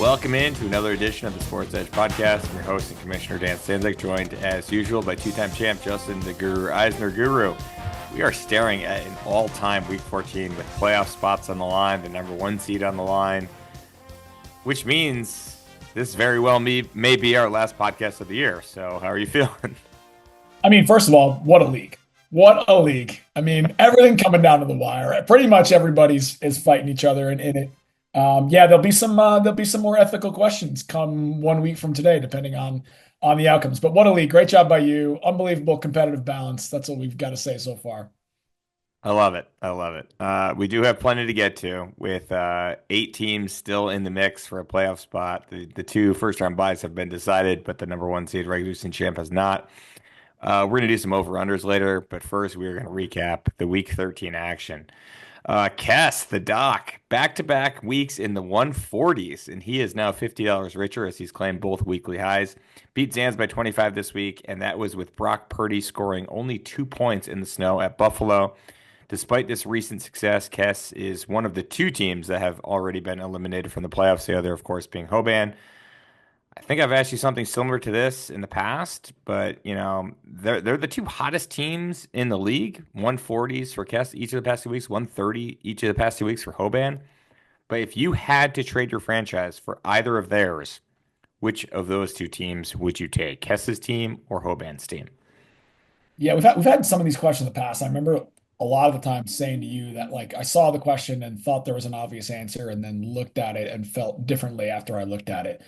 Welcome in to another edition of the Sports Edge podcast. I'm your host and Commissioner Dan Stanzik, joined as usual by two-time champ Justin the Guru Eisner. Guru, we are staring at an all-time Week 14 with playoff spots on the line, the number one seed on the line, which means this very well may be our last podcast of the year. So how are you feeling? I mean, first of all, what a league. What a league. I mean, everything coming down to the wire. Pretty much everybody's is fighting each other in it. There'll be some more ethical questions come 1 week from today, depending on the outcomes. But what a league! Great job by you. Unbelievable competitive balance. That's what we've got to say so far. I love it. We do have plenty to get to with 8 teams still in the mix for a playoff spot. The two first-round buys have been decided, but the number one seed regular season champ has not. We're going to do some over-unders later, but first we are going to recap the Week 13 action. Kess, the doc, back-to-back weeks in the 140s, and he is now $50 richer as he's claimed both weekly highs. Beat Zans by 25 this week, and that was with Brock Purdy scoring only 2 points in the snow at Buffalo. Despite this recent success, Kess is one of the 2 teams that have already been eliminated from the playoffs, the other, of course, being Hoban. I think I've asked you something similar to this in the past, but they're the 2 hottest teams in the league. 140s for Kess each of the past 2 weeks, 130 each of the past 2 weeks for Hoban. But if you had to trade your franchise for either of theirs, which of those 2 teams would you take? Kess's team or Hoban's team? Yeah, we've had some of these questions in the past. I remember a lot of the time saying to you that I saw the question and thought there was an obvious answer, and then looked at it and felt differently after I looked at it.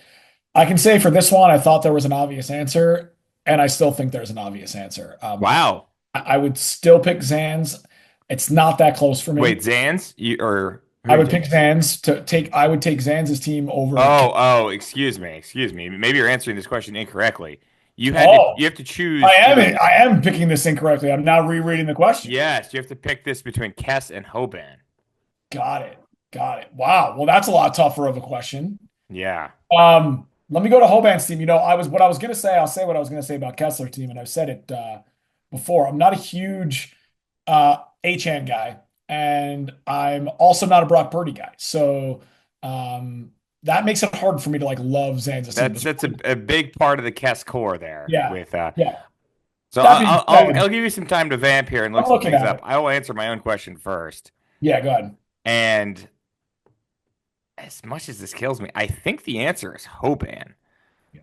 I can say for this one, I thought there was an obvious answer, and I still think there's an obvious answer. Wow. I would still pick Zans. It's not that close for me. Wait, Zans? I would pick Zans to take. I would take Zans' team over. Excuse me. Maybe you're answering this question incorrectly. You have to choose. I am picking this incorrectly. I'm now rereading the question. Yes, you have to pick this between Kess and Hoban. Got it. Wow. Well, that's a lot tougher of a question. Yeah. Let me go to Hoban's team. What I was going to say. I'll say what I was going to say about Kessler's team, and I've said it before. I'm not a huge Achane guy, and I'm also not a Brock Purdy guy. So that makes it hard for me to love Zan's team. That's a big part of the Kess core there. Yeah. So I'll give you some time to vamp here and look some things up. I will answer my own question first. Yeah, go ahead. And as much as this kills me, I think the answer is Hoban. Yeah.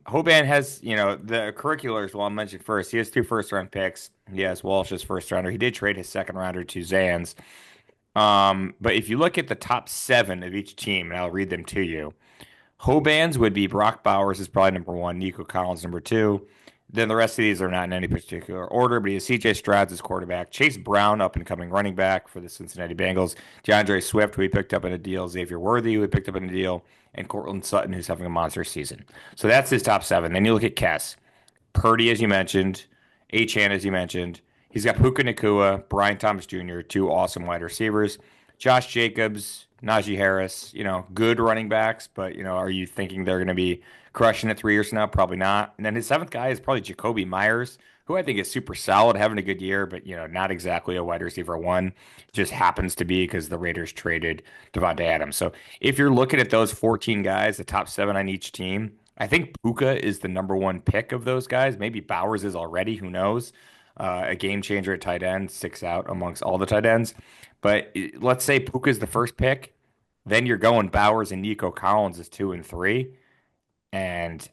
Hoban has, the curriculars, I'll mention first. He has 2 first-round picks. He has Walsh's first-rounder. He did trade his second-rounder to Zans. But if you look at the top 7 of each team, and I'll read them to you, Hoban's would be Brock Bowers is probably number 1, Nico Collins number 2. Then the rest of these are not in any particular order, but he has C.J. Stroud as quarterback, Chase Brown, up-and-coming running back for the Cincinnati Bengals, DeAndre Swift, who he picked up in a deal, Xavier Worthy, who he picked up in a deal, and Cortland Sutton, who's having a monster season. So that's his top 7. Then you look at Kess. Purdy, as you mentioned, Achane, as you mentioned. He's got Puka Nacua, Brian Thomas Jr., 2 awesome wide receivers, Josh Jacobs, Najee Harris, good running backs, but, are you thinking they're going to be crushing it 3 years from now? Probably not. And then his 7th guy is probably Jacoby Myers, who I think is super solid, having a good year, but, not exactly a wide receiver 1. Just happens to be because the Raiders traded Devontae Adams. So if you're looking at those 14 guys, the top 7 on each team, I think Puka is the number 1 pick of those guys. Maybe Bowers is already, who knows? A game changer at tight end, 6 out amongst all the tight ends. But let's say Puka is the first pick. Then you're going Bowers and Nico Collins as 2 and 3. And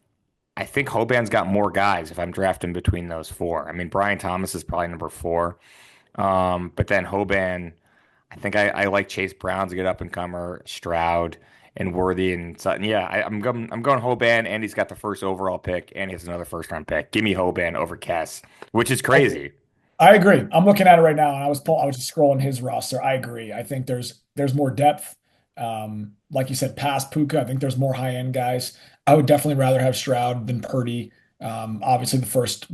I think Hoban's got more guys if I'm drafting between those 4. I mean, Brian Thomas is probably number 4. But then Hoban, I think I like Chase Brown's a good up-and-comer, Stroud and Worthy and Sutton. Yeah, I'm going Hoban, and he's got the first overall pick, and he has another first-round pick. Give me Hoban over Kess, which is crazy. I agree. I'm looking at it right now, and I was just scrolling his roster. I agree. I think there's more depth. Like you said, past Puka, I think there's more high-end guys. I would definitely rather have Stroud than Purdy. Obviously, the first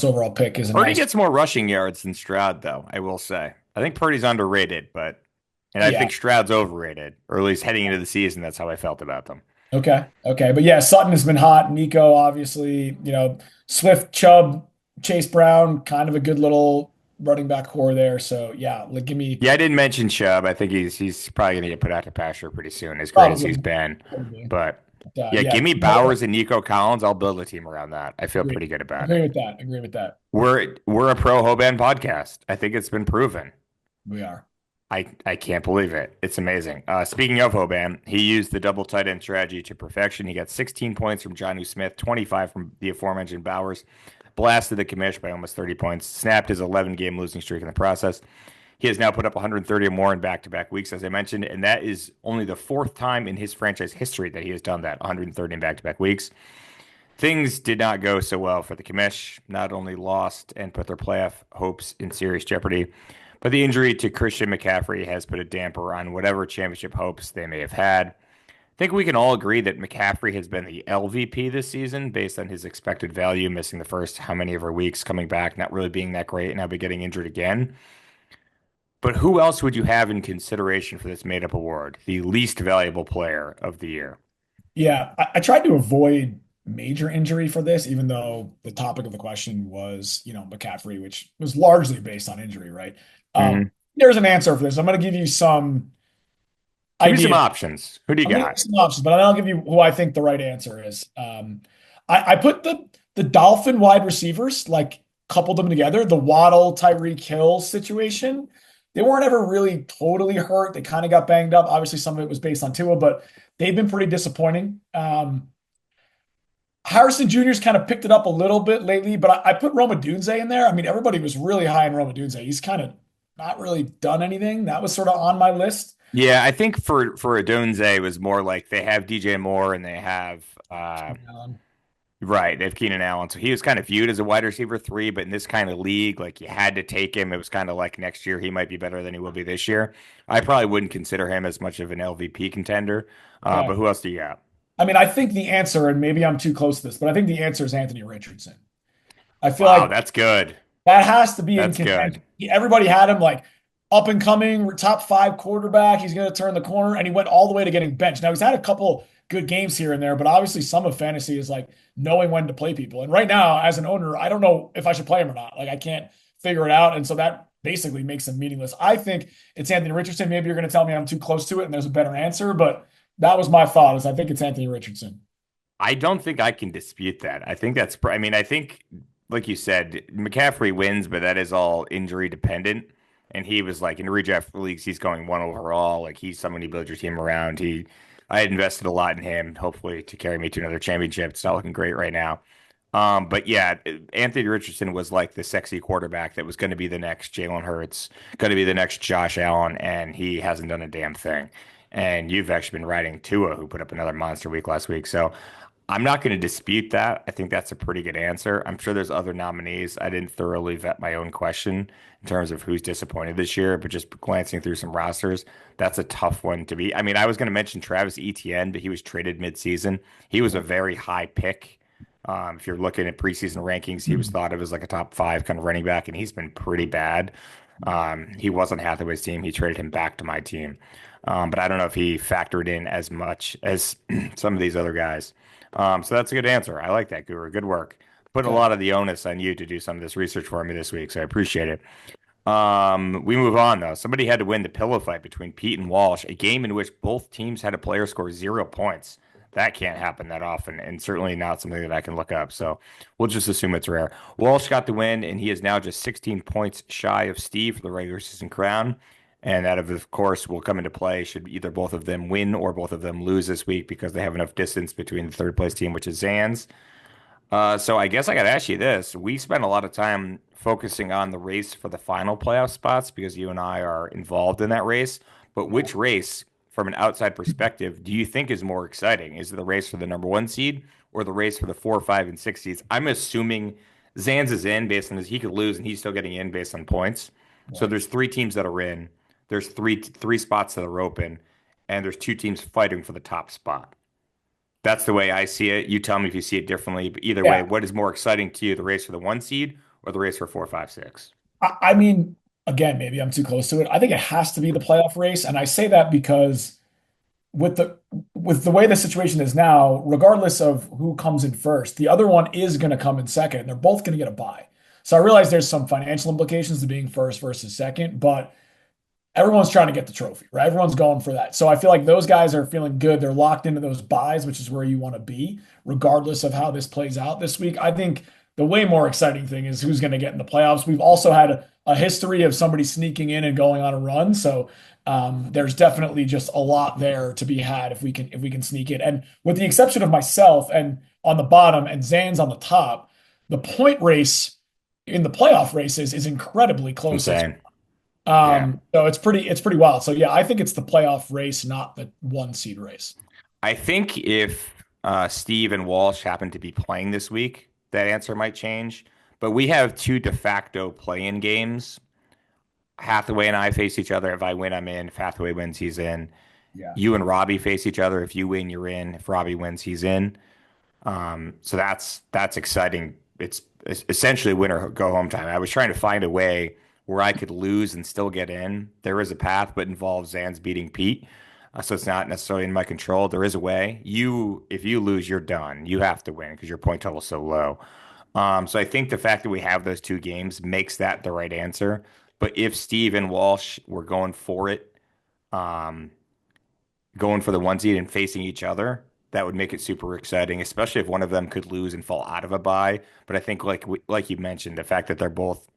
overall pick is Purdy gets more rushing yards than Stroud, though. I will say. I think Purdy's underrated, I think Stroud's overrated, or at least heading into the season, that's how I felt about them. Okay. But yeah, Sutton has been hot. Nico, obviously, Swift, Chubb, Chase Brown, kind of a good little running back core there. So yeah, like give me Yeah, I didn't mention Chubb. I think he's probably going to get put out to pasture pretty soon, as great as probably he's been. would be. But But, yeah, yeah, give me no, Bowers and Nico Collins. I'll build a team around that. I feel agree. pretty good about Agree it. with that. Agree with that. We're a pro Hoban podcast. I think it's been proven. We are. I can't believe it. It's amazing. Speaking of Hoban, he used the double tight end strategy to perfection. He got 16 points from Jonnu Smith, 25 from the aforementioned Bowers, blasted the commish by almost 30 points, snapped his 11-game losing streak in the process. He has now put up 130 or more in back-to-back weeks, as I mentioned, and that is only the fourth time in his franchise history that he has done that, 130 in back-to-back weeks. Things did not go so well for the Commish. Not only lost and put their playoff hopes in serious jeopardy, but the injury to Christian McCaffrey has put a damper on whatever championship hopes they may have had. I think we can all agree that McCaffrey has been the LVP this season based on his expected value, missing the first how many of our weeks, coming back, not really being that great, and now be getting injured again. But who else would you have in consideration for this made up award? The least valuable player of the year. Yeah, I tried to avoid major injury for this, even though the topic of the question was, McCaffrey, which was largely based on injury, right? Hmm. There's an answer for this. I'm going to give you some Give me some ideas. options. Who do you I'm going to give got? you some options, but then I'll give you who I think the right answer is. I put the Dolphin wide receivers, like coupled them together, the Waddle, Tyreek Hill situation. They weren't ever really totally hurt. They kind of got banged up. Obviously, some of it was based on Tua, but they've been pretty disappointing. Harrison Jr.'s kind of picked it up a little bit lately, but I put Roma Dunze in there. I mean, everybody was really high in Roma Dunze. He's kind of not really done anything. That was sort of on my list. Yeah, I think for Adonze it was more like they have DJ Moore and they have Um, right, they have Keenan Allen. So he was kind of viewed as a wide receiver three, but in this kind of league, like you had to take him. It was kind of like next year he might be better than he will be this year. I probably wouldn't consider him as much of an LVP contender. okay. But who else do you got? I mean, I think the answer, and maybe I'm too close to this, but I think the answer is Anthony Richardson. I feel Wow, like that's good. that has to be in That's contention. good. Everybody had him like up and coming, top five quarterback. He's going to turn the corner, and he went all the way to getting benched. Now he's had a couple good games here and there, but obviously some of fantasy is like knowing when to play people. And right now, as an owner, I don't know if I should play him or not. Like I can't figure it out, and so that basically makes him meaningless. I think it's Anthony Richardson. Maybe you're going to tell me I'm too close to it, and there's a better answer, but that was my thought. Is I think it's Anthony Richardson. I don't think I can dispute that. I think I mean, I think, like you said, McCaffrey wins, but that is all injury dependent. And he was like in redraft leagues, he's going one overall. Like he's someone you build your team around. I had invested a lot in him, hopefully to carry me to another championship. It's not looking great right now. But yeah, Anthony Richardson was like the sexy quarterback that was going to be the next Jalen Hurts, going to be the next Josh Allen, and he hasn't done a damn thing. And you've actually been riding Tua, who put up another monster week last week. So I'm not going to dispute that. I think that's a pretty good answer. I'm sure there's other nominees. I didn't thoroughly vet my own question in terms of who's disappointed this year, but just glancing through some rosters, that's a tough one to be. I mean, I was going to mention Travis Etienne, but he was traded midseason. He was a very high pick. If you're looking at preseason rankings, he was thought of as like a top five kind of running back, and he's been pretty bad. He wasn't Hathaway's team. He traded him back to my team. But I don't know if he factored in as much as some of these other guys. So that's a good answer. I like that, Guru. Good work. Putting a Okay. lot of the onus on you to do some of this research for me this week, so I appreciate it. We move on though. Somebody had to win the pillow fight between Pete and Walsh, a game in which both teams had a player score 0 points. That can't happen that often, and certainly not something that I can look up. So we'll just assume it's rare. Walsh got the win, and he is now just 16 points shy of Steve for the regular season crown. And that, of course, will come into play should either both of them win or both of them lose this week because they have enough distance between the third place team, which is Zans. So I guess I got to ask you this. We spent a lot of time focusing on the race for the final playoff spots because you and I are involved in that race. But which race, from an outside perspective, do you think is more exciting? Is it the race for the number one seed or the race for the 4, 5, and 6 seeds? I'm assuming Zans is in based on this. He could lose and he's still getting in based on points. So Right. there's three teams that are in. There's three spots that are open, and there's two teams fighting for the top spot. That's the way I see it. You tell me if you see it differently. But either way, Yeah. what is more exciting to you, the race for the one seed or the race for 4, 5, 6? I mean, again, maybe I'm too close to it. I think it has to be the playoff race, and I say that because with the way the situation is now, regardless of who comes in first, the other one is going to come in second, and they're both going to get a bye. So I realize there's some financial implications to being first versus second, but everyone's trying to get the trophy, right? Everyone's going for that. So I feel like those guys are feeling good. They're locked into those buys, which is where you want to be, regardless of how this plays out this week. I think the way more exciting thing is who's going to get in the playoffs. We've also had a history of somebody sneaking in and going on a run. So there's definitely just a lot there to be had if we can sneak it. And with the exception of myself and on the bottom and Zan's on the top, the point race in the playoff races is incredibly It's close as insane. Yeah. so it's pretty wild. So yeah, I think it's the playoff race, not the one seed race. I think if Steve and Walsh happen to be playing this week, that answer might change. But we have two de facto play-in games. Hathaway and I face each other. If I win, I'm in. If Hathaway wins, he's in. Yeah. You and Robbie face each other. If you win, you're in. If Robbie wins, he's in. So that's exciting. It's essentially win or go home time. I was trying to find a way where I could lose and still get in. There is a path, but involves Zans beating Pete. So it's not necessarily in my control. There is a way. If you lose, you're done. You have to win because your point total is so low. So I think the fact that we have those two games makes that the right answer. But if Steve and Walsh were going for it, um, going for the one seed and facing each other, that would make it super exciting, especially if one of them could lose and fall out of a bye. But I think, like you mentioned, the fact that they're both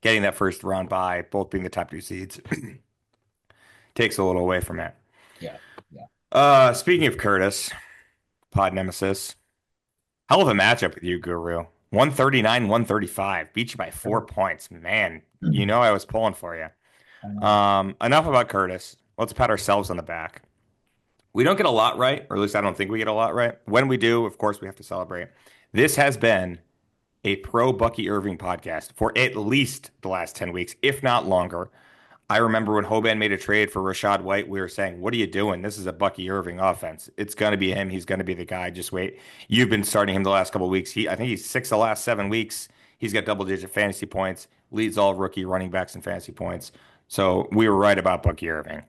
getting that first round bye, both being the top two seeds, takes a little away from it. Yeah. Yeah. Speaking of Curtis, pod nemesis, hell of a matchup with you, Guru. 139, 135. Beat you by 4 points. Man, you know I was pulling for you. I know. Enough about Curtis. Let's pat ourselves on the back. We don't get a lot right, or at least I don't think we get a lot right. When we do, of course, we have to celebrate. This has been a pro Bucky Irving podcast for at least the last 10 weeks, if not longer. I remember when Hoban made a trade for Rashad White, we were saying, what are you doing? This is a Bucky Irving offense. It's going to be him. He's going to be the guy. Just wait. You've been starting him the last couple of weeks. I think he's 6 of the last 7 weeks. He's got double-digit fantasy points, leads all rookie running backs in fantasy points. So we were right about Bucky Irving.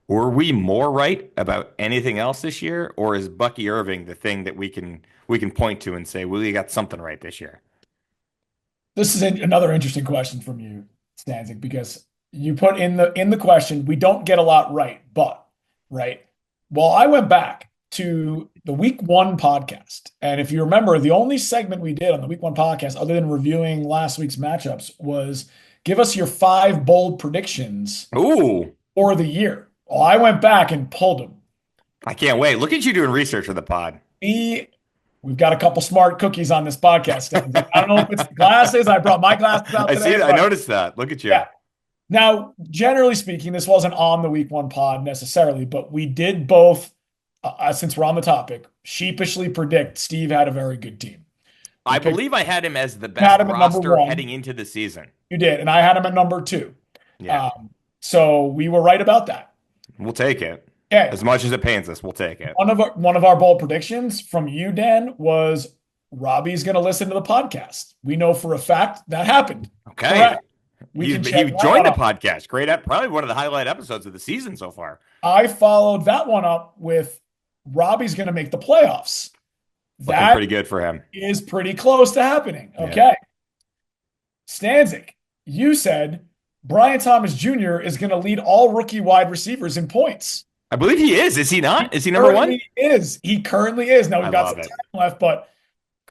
Were we more right about anything else this year, or is Bucky Irving the thing that we can point to and say, well, we got something right this year? This is another interesting question from you, Stanzik, because you put in the question, we don't get a lot right, but right. Well, I went back to the week one podcast. And if you remember, the only segment we did on the week one podcast, other than reviewing last week's matchups, was give us your 5 bold predictions Ooh, for the year. Well, I went back and pulled them. I can't wait. Look at you doing research for the pod. We've got a couple smart cookies on this podcast. I don't know if it's the glasses. I brought my glasses out I today. see it. I noticed that. Look at you. Yeah. Now, generally speaking, this wasn't on the week one pod necessarily, but we did both, since we're on the topic, sheepishly predict Steve had a very good team. We I picked, believe I had him as the had best him at number roster one. heading into the season. You did, and I had him at number two. Yeah, So we were right about that. we'll take it. Okay. As much as it pains us, we'll take it. One of our bold predictions from you, Dan, was Robbie's going to listen to the podcast. We know for a fact that happened. Okay. Correct. We can He check that joined the out. podcast. Great. Probably one of the highlight episodes of the season so far. I followed that one up with Robbie's going to make the playoffs. Looking That pretty good for him. is pretty close to happening. Yeah. Okay. Stanzik, you said Brian Thomas Jr. is going to lead all rookie wide receivers in points. I believe he is. Is he not? Is he number one? He currently is. Now I we've got love some it. time left, but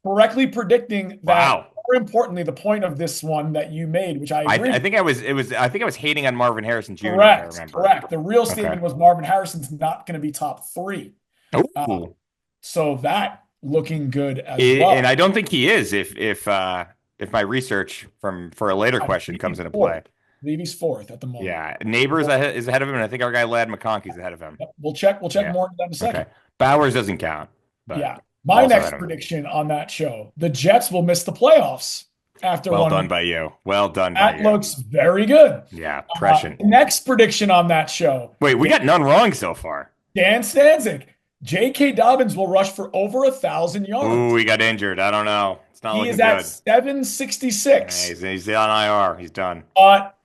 correctly predicting that. Wow. More importantly, the point of this one that you made, which I agree. I think I was. It was. I think I was hating on Marvin Harrison Jr. If I Correct. remember. Correct. The real Okay. statement was Marvin Harrison's not going to be top 3. Ooh. So that looking good as well. And I don't think he is. If my research for a later question comes into play. I believe he's 4th at the moment. Yeah, Neighbors is ahead of him, and I think our guy Lad McConkey's ahead of him. Yep. We'll check Yeah. more into that in a second. Okay, Bowers doesn't count. But Yeah. My also next ahead of him. prediction on that show, the Jets will miss the playoffs after Well one done week. by you. Well done by That you. looks very good. Yeah, prescient. Next prediction on that show, Wait, we got none wrong so far. Dan Stanzik. J.K. Dobbins will rush for over 1,000 yards. Ooh, he got injured. I don't know. It's not He looking is at good. 766. Yeah, he's on IR. He's done. But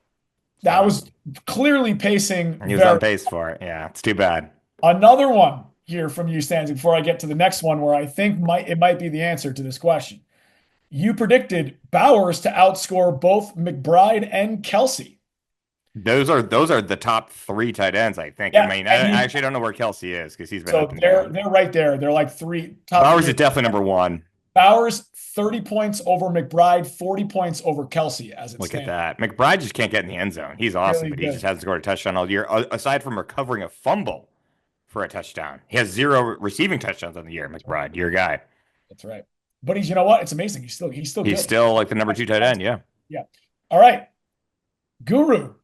that was clearly pacing. He was on pace for it. Yeah, it's too bad. Another one here from you, Stanzik, before I get to the next one where I think it might be the answer to this question. You predicted Bowers to outscore both McBride and Kelsey. Those are the top three tight ends, I think. I Yeah, mean, and I he actually don't know where Kelsey is because he's been up so and they're down. they're right there. They're like top Bowers three. is definitely number one. Bowers 30 points over McBride, 40 points over Kelsey as it Look at stands. that. McBride just can't get in the end zone. He's awesome, Really but he just good. hasn't scored a touchdown all year, aside from recovering a fumble for a touchdown. He has zero receiving touchdowns on the year, McBride. Your guy. That's right. But he's, you know what? It's amazing. He's still He's good. still like the number two tight end. Yeah. Yeah. All right. Guru.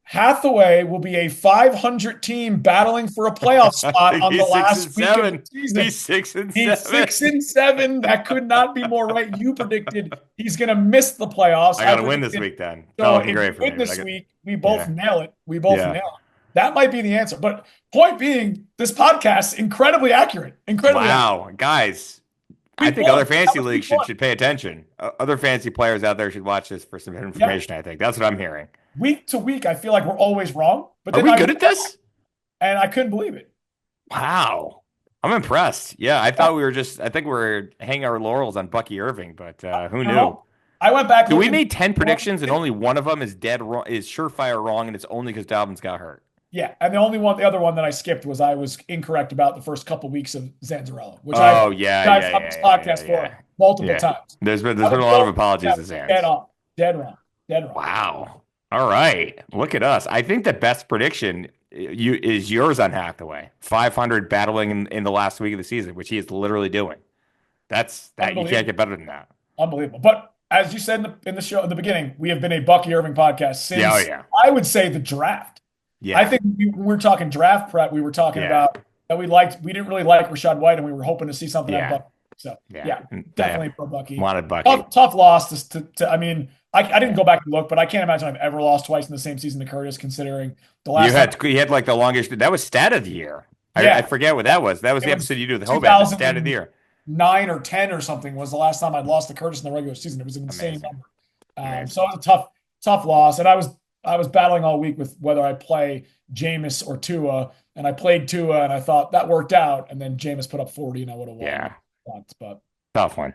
Hathaway will be a 500 team battling for a playoff spot on the He's six and last week of the seven. season. He's 6 and He's seven. 6 and 7. That could not be more right. You predicted he's going to miss the playoffs. I got to win this week then. It's not So looking if you great for win me. But this week, we both yeah. nail it. We both Yeah. nail it. That might be the answer. But point being, this podcast incredibly accurate. Incredibly accurate. Wow, guys. I We think won. other That fantasy was leagues week one. should pay attention. Other fantasy players out there should watch this for some Yeah. information, I think. That's what I'm hearing. Week to week, I feel like we're always wrong. But Are then we good at this? and I couldn't believe it. Wow. I'm impressed. Yeah, I think we are hanging our laurels on Bucky Irving, but who knew? I went back So we looking. made 10 predictions and only one of them is dead wrong, is surefire wrong, and it's only because Dobbins got hurt. Yeah, and the other one that I skipped was I was incorrect about the first couple weeks of Zanzarella, which Oh, I've on this podcast for multiple times. There's been a lot of apologies to Zans. Dead on, dead wrong, dead wrong. Wow. All right. Look at us. I think the best prediction is yours on Hathaway. 500 battling in the last week of the season, which he is literally doing. That you can't get better than that. Unbelievable. But as you said in the show at the beginning, we have been a Bucky Irving podcast since I would say the draft. Yeah. I think when we were talking draft prep, we were talking about that we didn't really like Rashad White, and we were hoping to see something out of Bucky. So definitely pro Bucky. Wanted Bucky. Tough loss to I mean, I didn't go back and look, but I can't imagine I've ever lost twice in the same season to Curtis, considering the last you had like the longest. That was stat of the year. I forget what that was. That was the episode you do with Hoban. Stat of the year. 9 or 10 or something was the last time I'd lost to Curtis in the regular season. It was an insane number. So it was a tough loss, and I was battling all week with whether I play Jameis or Tua, and I played Tua, and I thought that worked out, and then Jameis put up 40, and I would have won. Yeah, but tough one.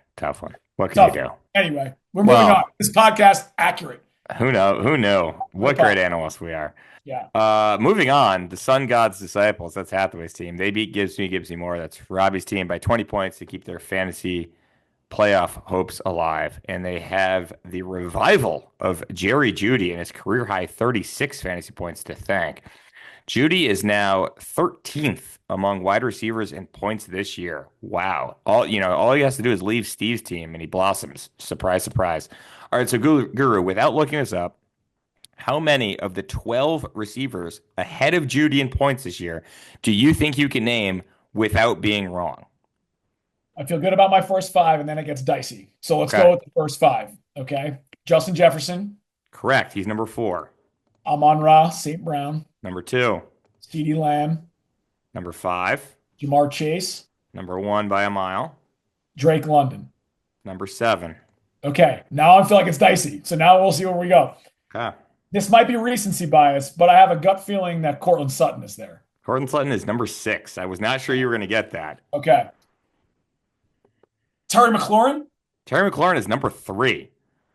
What can you do? Anyway, we're moving on. This podcast accurate. Who knew? What great analysts we are. Yeah. Moving on, the Sun God's Disciples. That's Hathaway's team. They beat Gibbs Me More. That's Robbie's team by 20 points to keep their fantasy playoff hopes alive. And they have the revival of Jerry Jeudy and his career high 36 fantasy points to thank. Jeudy is now 13th among wide receivers in points this year. Wow. All he has to do is leave Steve's team and he blossoms. Surprise, surprise. All right, so Guru, without looking this up, how many of the 12 receivers ahead of Jeudy in points this year do you think you can name without being wrong? I feel good about my first 5, and then it gets dicey. So let's go with the first 5. Okay. Justin Jefferson. Correct. He's number 4. Amon-Ra St. Brown. Number 2. CeeDee Lamb. Number 5. Jamar Chase. Number 1 by a mile. Drake London. Number 7. Okay. Now I feel like it's dicey. So now we'll see where we go. Okay. This might be recency bias, but I have a gut feeling that Cortland Sutton is there. Cortland Sutton is number 6. I was not sure you were going to get that. Okay. Terry McLaurin? Terry McLaurin is number 3.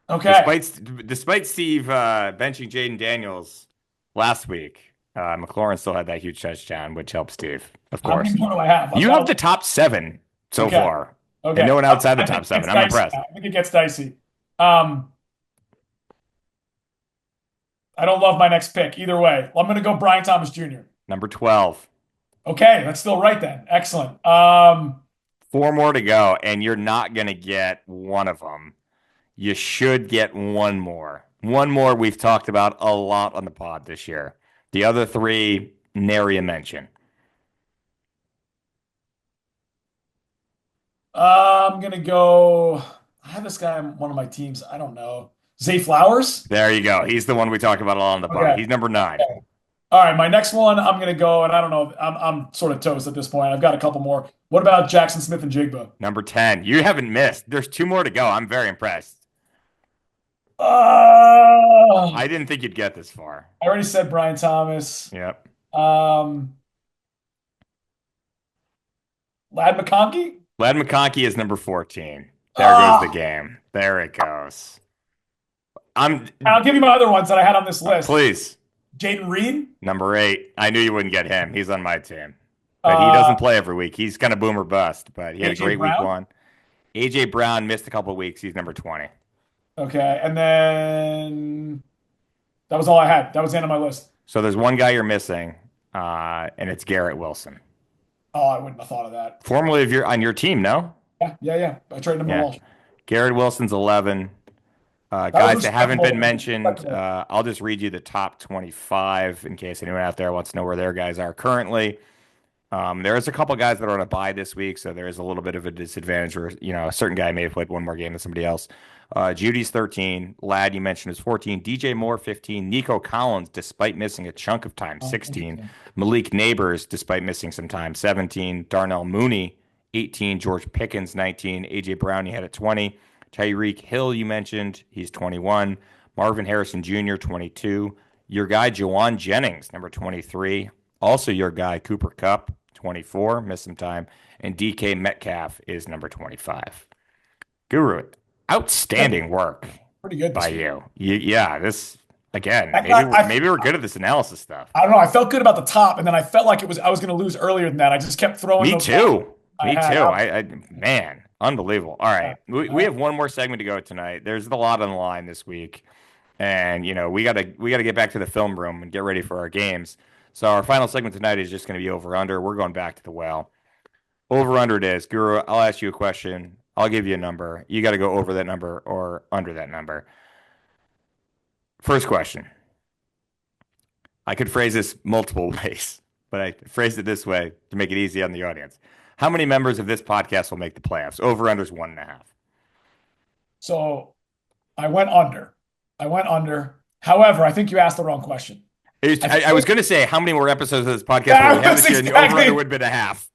Okay. Despite Steve benching Jaden Daniels last week, McLaurin still had that huge touchdown, which helped Steve, of course. How many more do I have? You have the top 7 so far. Okay. And no one outside the top 7. I'm impressed. I think it gets dicey. I don't love my next pick either way. I'm going to go Brian Thomas Jr. Number 12. Okay, that's still right then. Excellent. 4 more to go, and you're not going to get one of them. You should get one more. One more we've talked about a lot on the pod this year. The other 3, nary a mention. I'm going to go. I have this guy on one of my teams. I don't know. Zay Flowers? There you go. He's the one we talked about a lot on the pod. Okay. He's number 9. Okay. All right, my next one, I'm going to go, and I don't know. I'm sort of toast at this point. I've got a couple more. What about Jackson Smith and Jigba? Number 10. You haven't missed. There's 2 more to go. I'm very impressed. I didn't think you'd get this far. I already said Brian Thomas. Yep. Lad McConkey? Lad McConkey is number 14. There goes the Ah, game. There it goes. I'm I'll give you my other ones that I had on this list. please. Jaden Reed, Number 8. I knew you wouldn't get him. He's on my team. But he uh, doesn't play every week. He's kind of boom or bust, but he had a AJ great week Brown. one. AJ Brown missed a couple of weeks. He's number 20. Okay, and then that was all I had. That was the end of my list. So there's one guy you're missing, and it's Garrett Wilson. Oh, I wouldn't have thought of that. Formerly of your on your team, no? Yeah, yeah, yeah. I traded him to Yeah. Walsh. Garrett Wilson's 11. That was Guys that haven't been respectable. mentioned, Respectable. I'll just read you the top 25 in case anyone out there wants to know where their guys are currently. There is a couple guys that are on a bye this week, so there is a little bit of a disadvantage where, a certain guy may have played one more game than somebody else. Judy's 13. Ladd, you mentioned, is 14. DJ Moore, 15. Nico Collins, despite missing a chunk of time, Oh, 16. interesting. Malik Neighbors, despite missing some time, 17. Darnell Mooney, 18. George Pickens, 19. AJ Brown, you had at 20. Tyreek Hill, you mentioned, he's 21. Marvin Harrison Jr., 22. Your guy, Jawan Jennings, number 23. Also, your guy, Cooper Kupp, 24, missed some time. And DK Metcalf is number 25. Guru, Good. outstanding work Pretty good by this week. you. Yeah, this again, I thought maybe we're good at this analysis stuff. I don't know. I felt good about the top, and then I felt like I was going to lose earlier than that. I just kept throwing Me those ones too. I Me had too. out. Man, unbelievable. All Yeah. right. We have one more segment to go tonight. There's a lot on the line this week. And we gotta get back to the film room and get ready for our games. So our final segment tonight is just gonna be over under. We're going back to the well. Over under it is. Guru, I'll ask you a question. I'll give you a number. You got to go over that number or under that number. First question. I could phrase this multiple ways, but I phrased it this way to make it easy on the audience. How many members of this podcast will make the playoffs? Over under is 1.5. So I went under. I went under. However, I think you asked the wrong question. I I was think going to say how many more episodes of this podcast will we that have was this year, and the over under exactly. would have been a half.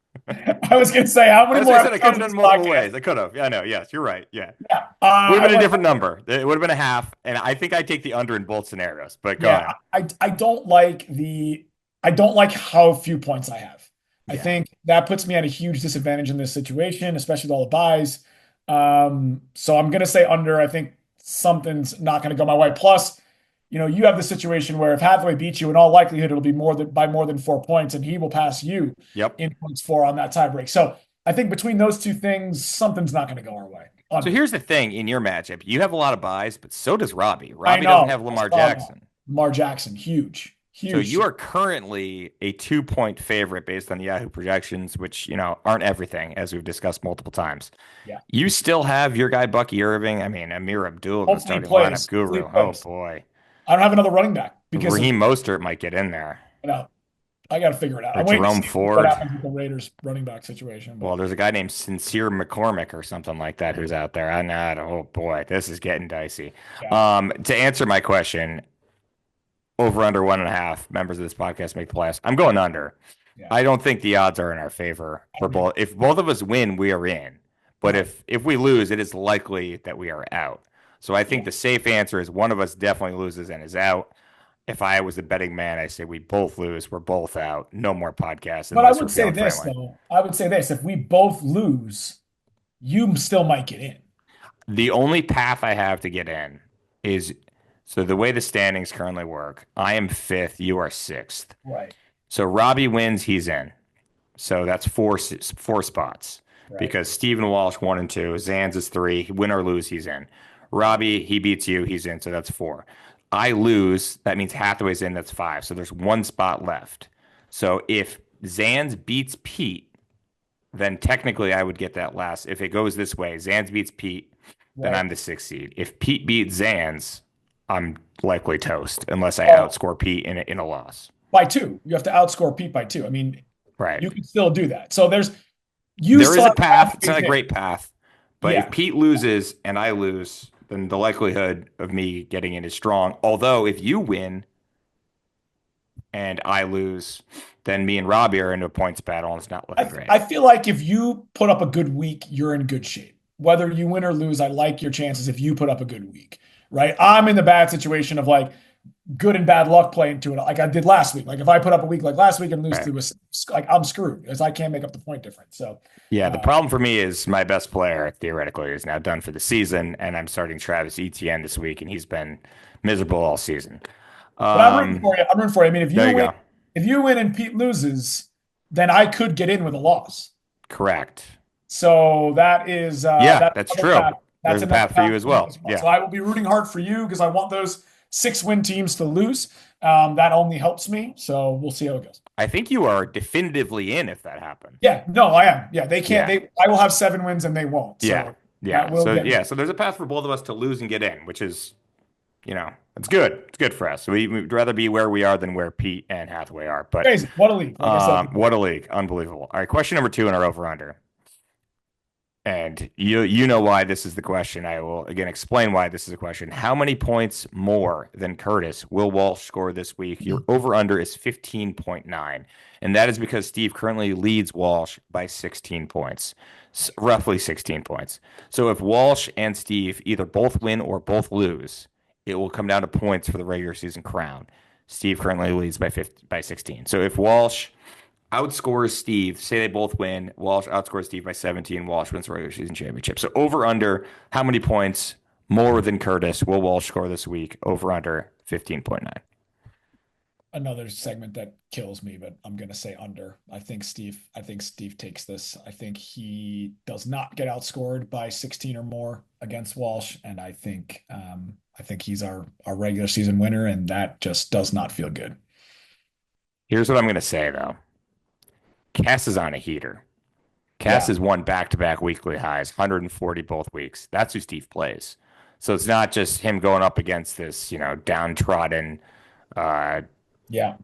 I was going to say how many As more I said, I could episodes have of done this multiple podcast? ways. I could have. Yeah, I know. Yes, you're right. Yeah. Yeah, Would have I been a went different under. number. It would have been a half. And I think I take the under in both scenarios. But go Yeah, ahead. I don't like how few points I have. I Yeah. think that puts me at a huge disadvantage in this situation, especially with all the buys. So I'm gonna say under. I think something's not gonna go my way. Plus, you have the situation where if Hathaway beats you, in all likelihood, it'll be more than 4 points, and he will pass you Yep. in points for on that tiebreak. So I think between those two things, something's not gonna go our way. So Under. here's the thing in your matchup. You have a lot of buys, but so does Robbie. I Robbie doesn't know. have I Lamar saw that. Jackson. Lamar Jackson, huge, So you huge. are currently a 2 point favorite based on the Yahoo projections, which, aren't everything, as we've discussed multiple times. Yeah. You still have your guy, Bucky Irving. I mean, Amir Abdul in the Hopefully he starting lineup plays. Hopefully guru. he Oh, plays. boy. I don't have another running back because of Raheem Mostert might get in there. I got to figure it out. Or I'm waiting to Jerome see what Ford. happens with the Raiders running back situation. Well, But there's a guy named Sincere McCormick or something like that who's out there. Oh boy, this is getting dicey. yeah, To answer my question, over under 1.5 members of this podcast make the playoffs. I'm going under. yeah, I don't think the odds are in our favor I for don't either. both. If both of us win, we are in. But Right. if we lose, it is likely that we are out. So I think Yeah. the safe answer is one of us definitely loses and is out. If I was a betting man, I say we both lose. We're both out. No more podcasts But I unless we're would say feeling this friendly. though. I would say this: if we both lose, you still might get in. The only path I have to get in is so the way the standings currently work, I am fifth, you are sixth. Right. So Robbie wins, he's in. So that's four spots Right. because Stephen Walsh 1 and 2, Zans is 3. Win or lose, he's in. Robbie, he beats you, he's in. So that's 4. I lose, that means Hathaway's in, that's 5. So there's one spot left. So if Zans beats Pete, then technically I would get that last. If it goes this way, Zans beats Pete, then Right. I'm the 6th seed. If Pete beats Zans, I'm likely toast unless I Oh, outscore Pete in a loss. by two. You have to outscore Pete by two. I mean, Right. you can still do that. So you There still is a have path. It's not a Hathaway's in. great path, but if Yeah. Pete loses and I lose, then the likelihood of me getting in is strong. Although if you win and I lose, then me and Robbie are into a points battle and it's not looking great. I feel like if you put up a good week, you're in good shape. Whether you win or lose, I like your chances if you put up a good week, right? I'm in the bad situation of like, good and bad luck play into it, like I did last week. Like if I put up a week like last week and lose Right. to like I'm screwed because I can't make up the point difference. So, Yeah, the uh, problem for me is my best player theoretically is now done for the season, and I'm starting Travis Etienne this week, and he's been miserable all season. but I'm rooting Um, for you. I'm rooting for you. I mean, there you go. if you win and Pete loses, then I could get in with a loss. Correct. So that is Yeah, that's that's another true. path. That's There's a another path for path you as for me well. as well. Yeah. So I will be rooting hard for you because I want those 6-win teams to lose. That only helps me. So we'll see how it goes. I think you are definitively in if that happens. Yeah, no, I am. Yeah, they can't. Yeah. I will have 7 wins and they won't. Yeah. So that Yeah. will So get me. yeah, so there's a path for both of us to lose and get in, which is, it's good. It's good for us. So we'd rather be where we are than where Pete and Hathaway are. But Crazy. What a league. Like I said. what a league. Unbelievable. All right, question number 2 in our over under. And you know why this is the question. I will again explain why this is a question. How many points more than Curtis will Walsh score this week? Your over under is 15.9. And that is because Steve currently leads Walsh by 16 points, roughly 16 points. So if Walsh and Steve either both win or both lose, it will come down to points for the regular season crown. Steve currently leads by 16. So if Walsh outscores Steve. Say they both win. Walsh outscores Steve by 17. Walsh wins the regular season championship. So over under how many points more than Curtis will Walsh score this week? Over under 15.9. Another segment that kills me, but I'm gonna say under. I think Steve takes this. I think he does not get outscored by 16 or more against Walsh, and I think he's our regular season winner, and that just does not feel good. Here's what I'm going to say though. Cass is on a heater. Cass Yeah, has won back-to-back weekly highs, 140 both weeks. That's who Steve plays. So it's not just him going up against this, downtrodden uh, yeah,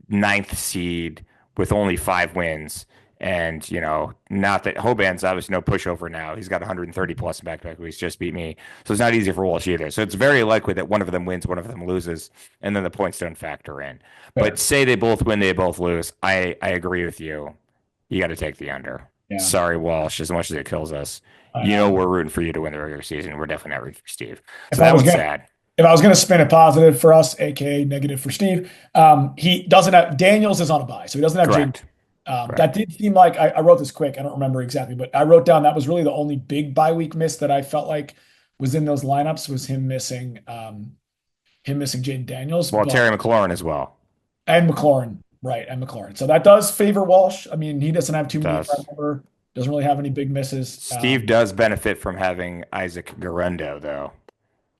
ninth seed with only 5 wins. And, not that Hoban's obviously no pushover now. He's got 130 plus in back-to-back weeks, just beat me. So it's not easy for Walsh either. So it's very likely that one of them wins, one of them loses, and then the points don't factor in. But fair. say they both win, they both lose. I agree with you. You got to take the under. Yeah, Sorry, Walsh, as much as it kills us. I know. We're rooting for you to win the regular season. We're definitely not rooting for Steve. If So I that was one's gonna sad. if I was gonna spin it positive for us, aka negative for Steve, he doesn't have Daniels is on a bye, so he doesn't have Jaden. Correct. That Correct. did seem like I wrote this quick. I don't remember exactly, but I wrote down that was really the only big bye week miss that I felt like was in those lineups was him missing Jaden Daniels, Well, but Terry McLaurin as well. and McLaurin, right, and McLaurin. So that does favor Walsh. I mean, he doesn't have too It many, if I does. remember, doesn't really have any big misses. Steve does benefit from having Isaac Guerrero, though,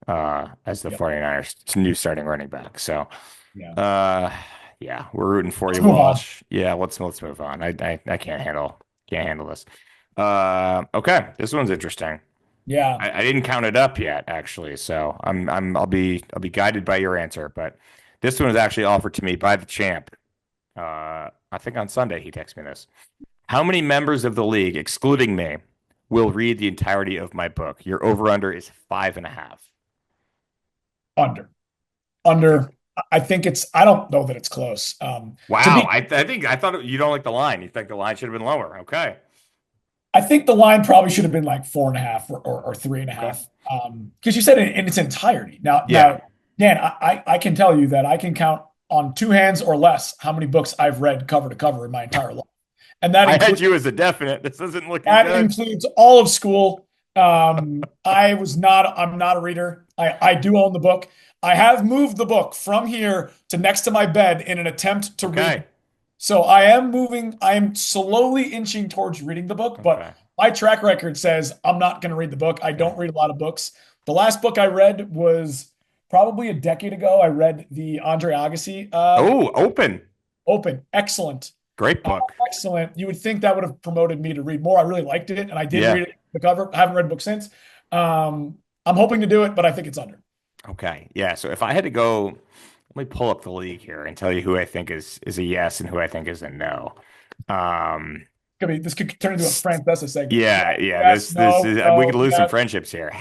as the Yeah, 49ers' new starting running back. So, yeah. uh, yeah, we're rooting for Let's you, move on. Walsh. Yeah, let's move on. I can't handle this. Okay, this one's interesting. Yeah, I didn't count it up yet, actually, so I'll be guided by your answer. But this one was actually offered to me by the champ. I think on Sunday he texted me this. How many members of the league, excluding me, will read the entirety of my book? Your over/under is 5.5. under. Okay. Under. I think it's. I don't know that it's close. To Wow. be, I thought you don't like the line. You think the line should have been lower. Okay. I think the line probably should have been like 4.5 or three and a Okay. half. Because you said it in its entirety. Yeah. Now, Dan, I can tell you that I can count on 2 hands or less how many books I've read cover to cover in my entire life, and I had you as a definite. This isn't looking that good. includes all of school. I'm not a reader. I do own the book. I have moved the book from here to next to my bed in an attempt to read. Okay. So I am slowly inching towards reading the book, but Okay. my track record says I'm not going to read the book. I Okay. don't read a lot of books. The last book I read was probably a decade ago. I read the Andre Agassi Oh, open. Open. Excellent. Great book. Excellent. You would think that would have promoted me to read more. I really liked it, and I did Yeah. read it the cover. I haven't read the book since. I'm hoping to do it, but I think it's under. Okay. Yeah. So if I had to go, let me pull up the league here and tell you who I think is a yes and who I think is a no. Um, This could turn into a Francesa segment. yeah, yeah. Yes, This no, is we could no, lose some yes. friendships here.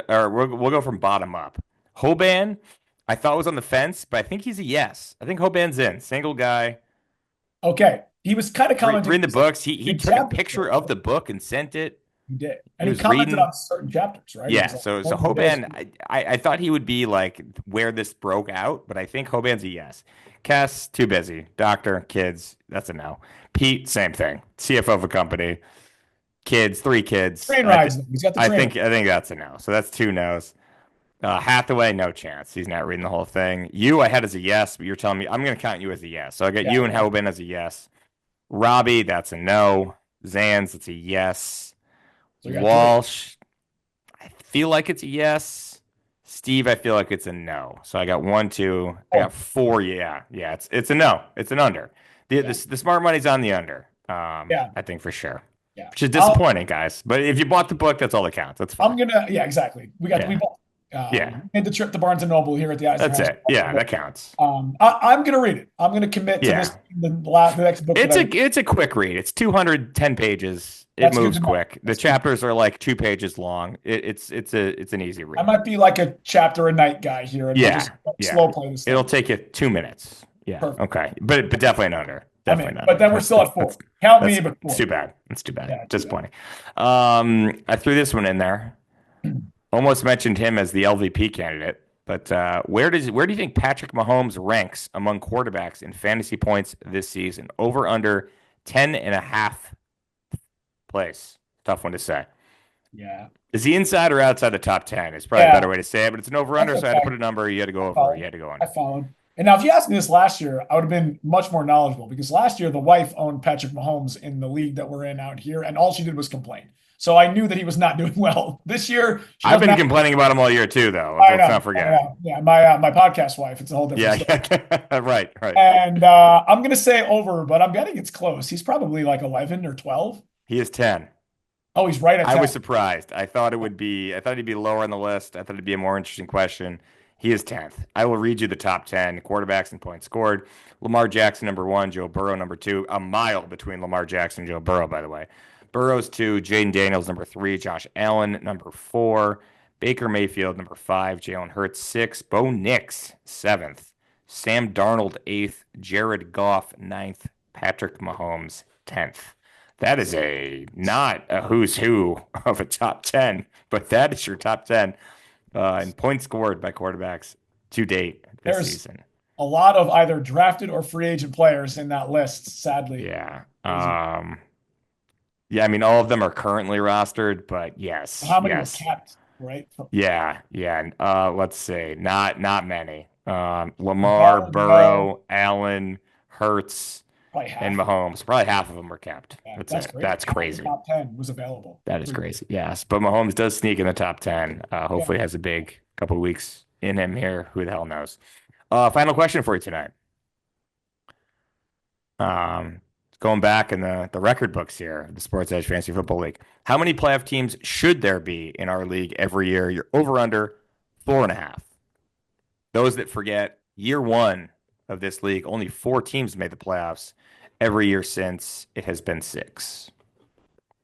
We'll go from bottom up. Hoban, I thought was on the fence, but I think he's a yes. I think Hoban's in. Single guy. Okay. He was kind of commenting. Reading the books. He Did took a Chad? picture of the book and sent it. He did. He And he was commented reading. on certain chapters, right? He was Yeah, like, so "What do you guys Hoban, think?" I thought he would be like where this broke out, but I think Hoban's a yes. Cass, too busy. Doctor, kids, that's a no. Pete, same thing. CFO of a company, kids, three kids. Train rides, though. He's got the train. I think that's a no. So that's two no's. Hathaway, no chance. He's not reading the whole thing. You, I had as a yes, but you're telling me I'm going to count you as a yes. So I got Yeah, you and Hoban as a yes. Robbie, that's a no. Zans, it's a yes. so we got three. Walsh, I feel like it's a yes. Steve, I feel like it's a no. So I got one, two, I got Oh, four. Yeah, yeah, it's a no. It's an under. yeah, The smart money's on the under. yeah, I think for sure. yeah. Which is disappointing, guys. But if you bought the book, that's all that counts. That's I'm fine. gonna, yeah, exactly. We Yeah, both yeah, made the trip to Barnes and Noble here at the Eisner that's House. it. Yeah, that counts. I'm gonna read it. I'm gonna commit to this Yeah, the next book that I read. it's a quick read. It's 210 pages. It That's good moves to know. quick. The That's good. chapters are like 2 pages long. It's an easy I read. might be like a chapter a night guy here, and we'll just Yeah, yeah. slow play this It'll thing. take you 2 minutes. Yeah. Perfect. Okay. But definitely an under. I'm Definitely in. an But under. then we're still at four. Count me, but That's four. too bad. That's too bad. Yeah, too bad. Disappointing. I threw this one in there. Almost mentioned him as the LVP candidate. But where do you think Patrick Mahomes ranks among quarterbacks in fantasy points this season? Over under 10 and a half place. Tough one to say. Yeah. Is he inside or outside the top 10? It's probably a Yeah. better way to say it, but it's an over That's under, so I had to okay. put a number. You had to go I over. You follow. had to go I under. follow. And now, if you asked me this last year, I would have been much more knowledgeable because last year the wife owned Patrick Mahomes in the league that we're in out here, and all she did was complain. So I knew that he was not doing well. This year, she I've doesn't been have. complaining about him all year too, though. I Let's know. not I forget. know. Yeah, my podcast wife. It's a whole different Yeah, story. yeah. Right, right. And I'm gonna say over, but I'm betting it's close. He's probably like 11 or 12. He is 10. Oh, he's right at I was 10. surprised. I thought he'd be lower on the list. I thought it'd be a more interesting question. He is 10th. I will read you the top 10 quarterbacks and points scored. Lamar Jackson, number one. Joe Burrow, number two. A mile between Lamar Jackson and Joe Burrow, by the way. Burrow's two. Jaden Daniels, number three. Josh Allen, number four. Baker Mayfield, number five. Jalen Hurts, six. Bo Nix, seventh. Sam Darnold, eighth. Jared Goff, ninth. Patrick Mahomes, 10th. That is a not a who's who of a top 10, but that is your top 10 in points scored by quarterbacks to date this There's season. a lot of either drafted or free agent players in that list, sadly. Yeah. Crazy. Yeah, I mean, all of them are currently rostered, but yes, How many were yes. kept, right? Yeah, yeah. Let's see. Not many. Lamar, Darnold, no, Burrow, Allen, Hurts, probably and half. Mahomes. Probably half of them were kept. Yeah, That's that's it. great. That's Half the crazy. top 10 was available. That is Pretty crazy. Yes, but Mahomes does sneak in the top 10. good. Hopefully has a big couple of weeks in him here. Who the hell knows? Final question for you tonight. Um, Going back in the record books here, the Sports Edge Fantasy Football League. How many playoff teams should there be in our league every year? You're over under 4.5. Those that forget, year one of this league, only four teams made the playoffs. Every year since, it has been six.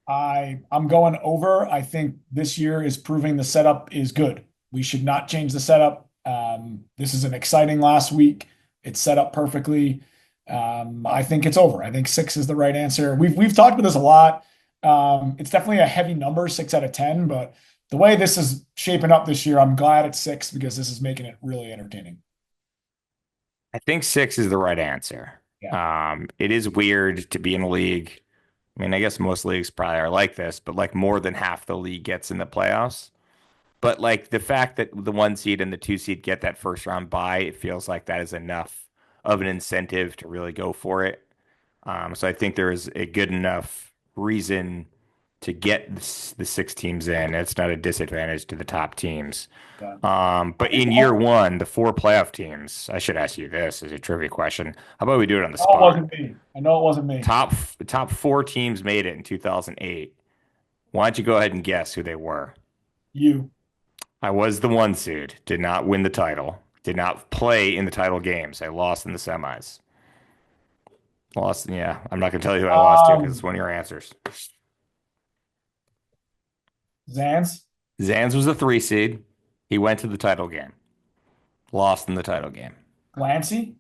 I'm going over. I think this year is proving the setup is good. We should not change the setup. This is an exciting last week. It's set up perfectly. I think it's over. I think six is the right answer. We've talked about this a lot. It's definitely a heavy number, 6 out of 10, but the way this is shaping up this year, I'm glad it's six because this is making it really entertaining. I think six is the right answer. Yeah. It is weird to be in a league. I mean, I guess most leagues probably are like this, but like more than half the league gets in the playoffs. But like the fact that the one seed and the two seed get that first round bye, it feels like that is enough of an incentive to really go for it. So I think there is a good enough reason to get the six teams in. It's not a disadvantage to the top teams. Yeah. But in year one, the four playoff teams, I should ask you this as a trivia question. How about we do it on the Oh, it spot? wasn't me. I know it wasn't me. Top four teams made it in 2008. Why don't you go ahead and guess who they were? You. I was the one seed, did not win the title, did not play in the title games. I lost in the semis. Lost, yeah. I'm not going to tell you who I lost to because it's Um, one of your answers. Zans, Zans was the three seed. He went to the title game, lost in the title game. Glancy,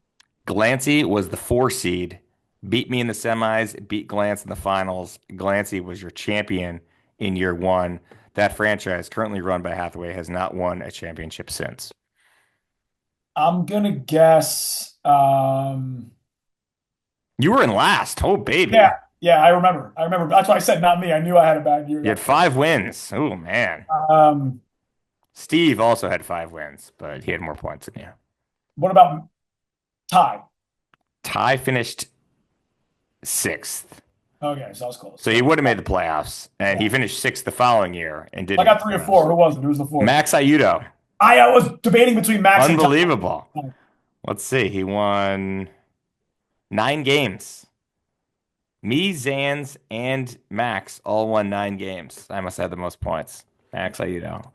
Glancy was the four seed, beat me in the semis, beat Glance in the finals. Glancy was your champion in year one. That franchise, currently run by Hathaway, has not won a championship since. I'm gonna guess. You were in last. Oh, Yeah, baby. yeah, I remember. I remember. That's why I said not me. I knew I had a bad year You had that year. 5 wins. Oh, man. Um, Steve also had 5 wins, but he had more points than you. what about tie? Ty finished sixth. Okay, so I was close. So he would have made the playoffs, and he finished sixth the following year and I didn't make got the 3 or 4. playoffs. Who was it? Who was the fourth? Max Ayudo. I was debating between Max and Unbelievable. Ty. Let's see. He won 9 games. Me, Zans, and Max all won 9 games. I must have the most points. Max Ayudo.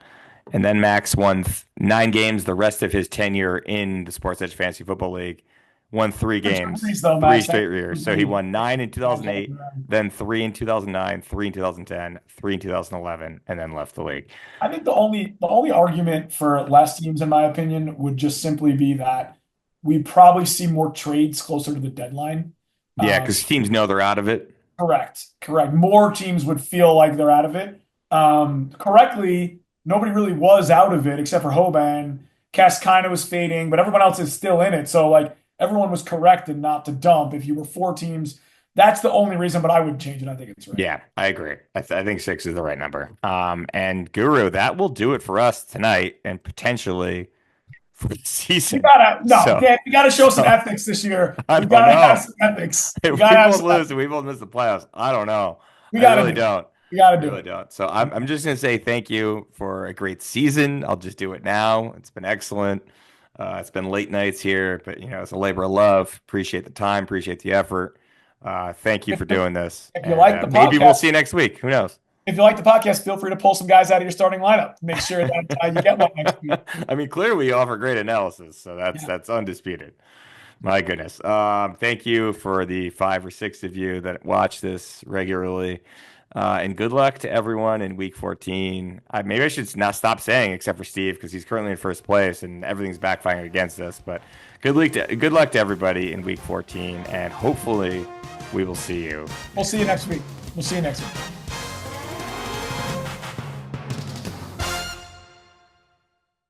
And then Max won 9 games the rest of his tenure in the Sports Edge Fantasy Football League. Won three Rich games, Caprice, though, three Max. straight years. So he won 9 in 2008, then 3 in 2009, 3 in 2010, 3 in 2011, and then left the league. I think the only argument for less teams, in my opinion, would just simply be that we probably see more trades closer to the deadline. Yeah, Um, because teams know they're out of it. Correct. Correct. More teams would feel like they're out of it. Correctly, nobody really was out of it except for Hoban. Cass kind of was fading, but everyone else is still in it. So like everyone was corrected not to dump. If you were 4 teams, that's the only reason, but I would change it. I think it's right. Yeah, I agree. I think 6 is the right number. And Guru, that will do it for us tonight and potentially for the We season. gotta no, So, Dan, we gotta show some so ethics this year. I We don't gotta have know. some ethics. We If we gotta have both some lose ethics. and we both miss the playoffs, I don't know. We I gotta really do it. don't. We gotta I do really it. don't. So I'm just gonna say thank you for a great season. I'll just do it now. It's been excellent. It's been late nights here, but it's a labor of love. Appreciate the time, appreciate the effort. Thank you If, for if, doing this, if you and like the maybe we'll see podcast, you next week. Who knows? if you like the podcast, feel free to pull some guys out of your starting lineup. Make sure that you get one next week. I mean, clearly we offer great analysis, so that's Yeah. that's undisputed. My goodness. Thank you for the 5 or 6 of you that watch this regularly. And good luck to everyone in week 14. Maybe I should not stop saying, except for Steve, because he's currently in first place and everything's backfiring against us. But good luck to everybody in week 14, and hopefully we will see you. We'll see you next week. We'll see you next week.